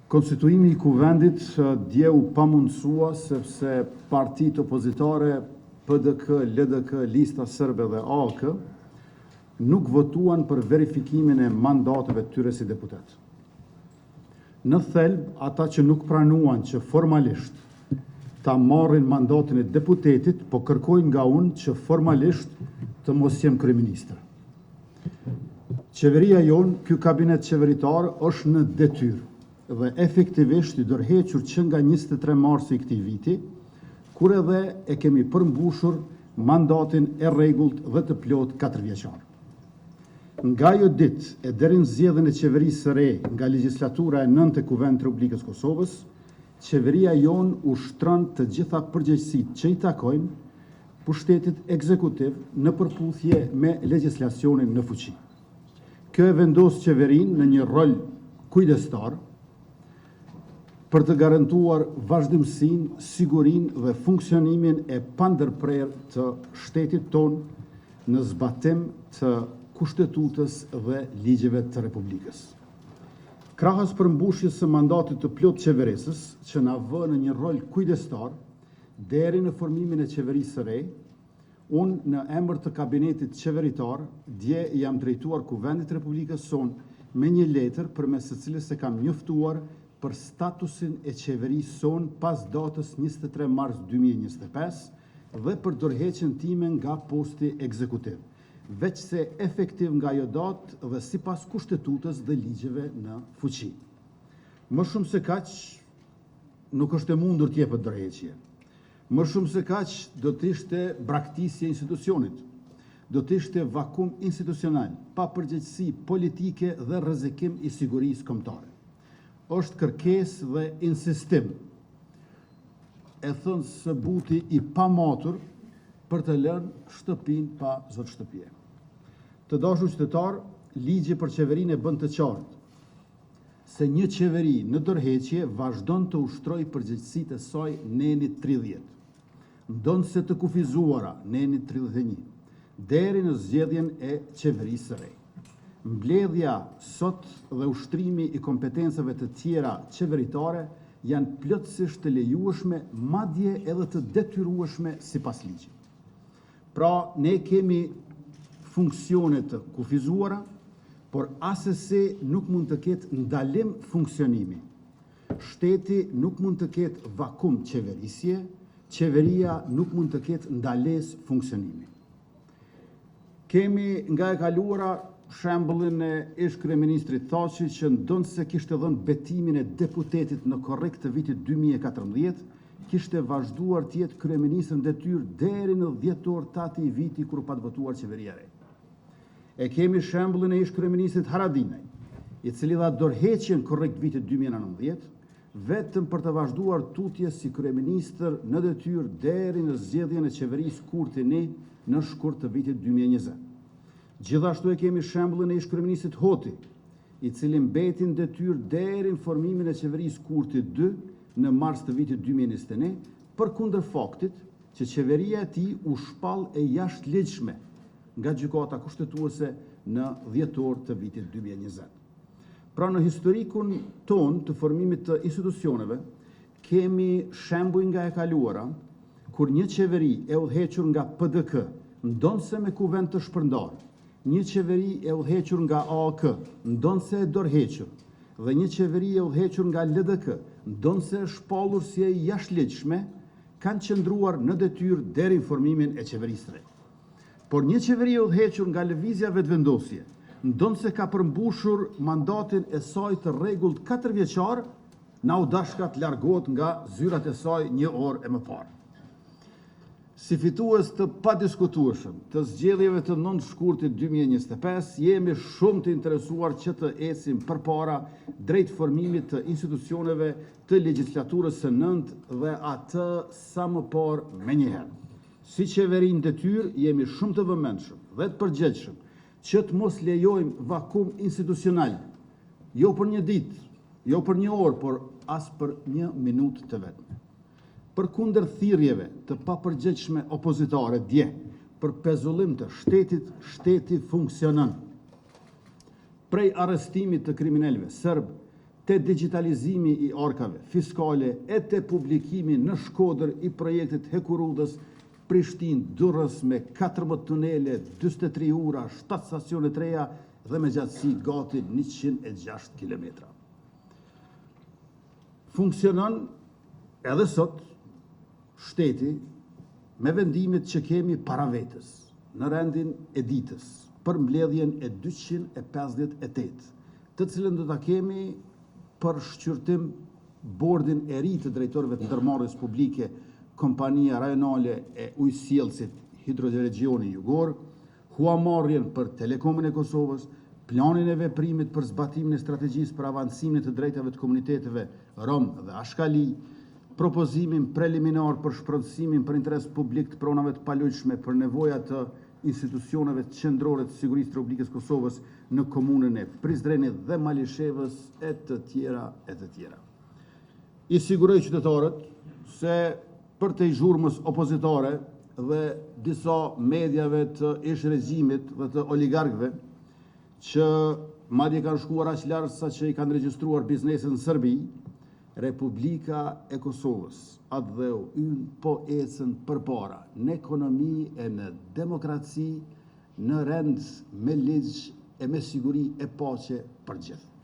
Konstituimi I kuvendit dje u pamundësua sepse partitë opozitare PDK, LDK, Lista Serbe dhe ALK nuk votuan për verifikimin e mandateve të tyre si deputet. Në thelb, ata që nuk pranuan që formalisht ta marrin mandatin e deputetit, po kërkojnë nga unë që formalisht të mos jem kryeministër. Qeveria jonë, ky kabinet qeveritar, është në detyrë dhe efektivisht I dorëhequr që nga 23 marsi I këtij viti, kur edhe e kemi përmbushur mandatin e rregullt dhe të plot 4 vjeçar. Nga ajo ditë e deri në zgjedhjen e qeverisë së re nga legjislatura e 9 e Kuvendit të Republikës Kosovës, qeveria jonë ushtron të gjitha përgjegjësitë që I takojnë pushtetit ekzekutiv në përputhje me legjislacionin në fuqi. Kjo e vendos qeverinë në një rol kujdestar për të garantuar vazhdimsinë, sigurinë dhe funksionimin e pandërprerë të shtetit tonë në zbatim të kushtetutës dhe ligjeve të Republikës. Krahas përmbushjes së mandatit të plot qeverisës, që na vë në një rol kujdestar deri në formimin e qeverisë së re, unë në emër të kabinetit qeveritar dje jam drejtuar Kuvendit të Republikës sonë me një letër përmes së cilës e kam njoftuar për statusin e qeverisë sonë pas datës 23 mars 2025 dhe për dorëheqjen time nga posti ekzekutiv, veç se efektiv nga ajo datë dhe sipas kushtetutës dhe ligjeve në fuqi. Më shumë se kaq nuk është e mundur të jepet dorëheqje. Më shumë se kaq do të ishte braktisje e institucionit. Do të ishte vakum institucional, pa përgjegjësi politike dhe rrezikim I sigurisë kombëtare. Është kërkesë dhe insistim, e thënë së buti I pamatur për të lënë shtëpinë pa zot shtëpie. Të dashur qytetar, ligji për qeverinë e bën të qartë se një qeveri në dorëheqje vazhdon të ushtrojë përgjegjësitë e saj në enit 30, ndonse të kufizuara në enit 31, deri në zgjedhjen e qeverisë së re. Mbledhja sot dhe ushtrimi I kompetencave të tjera qeveritare janë plotësisht të lejueshme, madje edhe të detyrueshme sipas ligjit. Pra, ne kemi funksione të kufizuara, por asesi nuk mund të ketë ndalim funksionimi. Shteti nuk mund të ketë vakum qeverisje, qeveria nuk mund të ketë ndalesë funksionimi. Kemi nga e kaluara shembullin e ish kryeministrit Thaçi që ndonse kishte dhënë betimin e deputetit në korrekt të vitit 2014, kishte vazhduar të jetë kryeministër në detyrë deri në dhjetor të atij viti kur u pat votuar qeveria e re. E kemi shembullin e ish kryeministrit Haradinaj, I cili dha dorëheqjen korrekt vitit 2019, vetëm për të vazhduar tutjes si kryeministër në detyrë deri në zgjedhjen e qeverisë Kurti 1 në shkurt të vitit 2020. Gjithashtu e kemi shembullin e ish kryeministit Hoti, I cili mbeti në detyrë deri në formimin e qeverisë Kurti 2 në mars të vitit 2021, përkundër faktit që qeveria e tij u shpall e jashtëligjshme nga gjykata kushtetuese në dhjetor të vitit 2020. Pra në historikun ton të formimit të institucioneve, kemi shembuj nga e kaluara, kur një qeveri e udhëhequr nga PDK, ndonse me kuvend të shpërndarë, një qeveri e udhëhequr nga ALK, ndonse e dorëhequr, dhe një qeveri e udhëhequr nga LDK, ndonse e shpallur si e jashtëligjshme, kanë qëndruar në detyrë deri në formimin e qeverisë së re. Por një qeveri e udhëhequr nga lëvizja vetëvendosje, ndonse ka përmbushur mandatin e saj të rregullt 4 vjeçar, na u dashka të largohet nga zyrat e saj një orë e më parë. Si fitues të padiskutueshëm të zgjedhjeve të 9 shkurtit 2025, jemi shumë të interesuar që të ecim përpara drejt formimit të institucioneve të legjislaturës së 9 dhe atë sa më parë menjëherë. Si qeveri në detyrë, jemi shumë të vëmendshëm dhe të përgjegjshëm që të mos lejojmë vakum institucional, jo për një ditë, jo për një orë, por as për një minutë të vetme. Përkundër thirrjeve të papërgjegjshme opozitare dje për pezullim të shtetit, shteti funksionon. Prej arrestimit të kriminalëve serb, te digitalizimi i arkave fiskale e te publikimi në Shkodër i projektit Hekurudhës Prishtinë-Durrës me 14 tunele, 43 ura, 7 stacione të reja dhe me gjatësi gati 106 km. Funksionon edhe sot shteti me vendimit që kemi para vetës në rendin e ditës për mbledhjen e 258, të cilën do ta kemi për shqyrtim bordin e ri të drejtorëve të ndërmarrjes publike, kompania rajonale e ujësjellësit Hidroregjioni Jugor, huamarrjen për Telekomin e Kosovës, planin e veprimit për zbatimin e strategjisë për avancimin të drejtave të komuniteteve rom dhe ashkali, propozimin preliminar për shpërndësimin për interes publik të pronave të palojshme për nevojat të institucioneve qendrore të sigurisë të Republikës Kosovës në komunën e Prizrenit dhe Malishevës e të tjera e të tjera. I siguroj qytetarët se për të zhurmës opozitare dhe disa mediave të ish regjimit dhe të oligarkëve që madje kanë shkuar aq larg sa që i kanë regjistruar biznesin në Serbi, Republika e Kosovës, atë dhe unë po ecën përpara në ekonomi e në demokraci, në rend me ligj e me siguri e paqe për gjithë.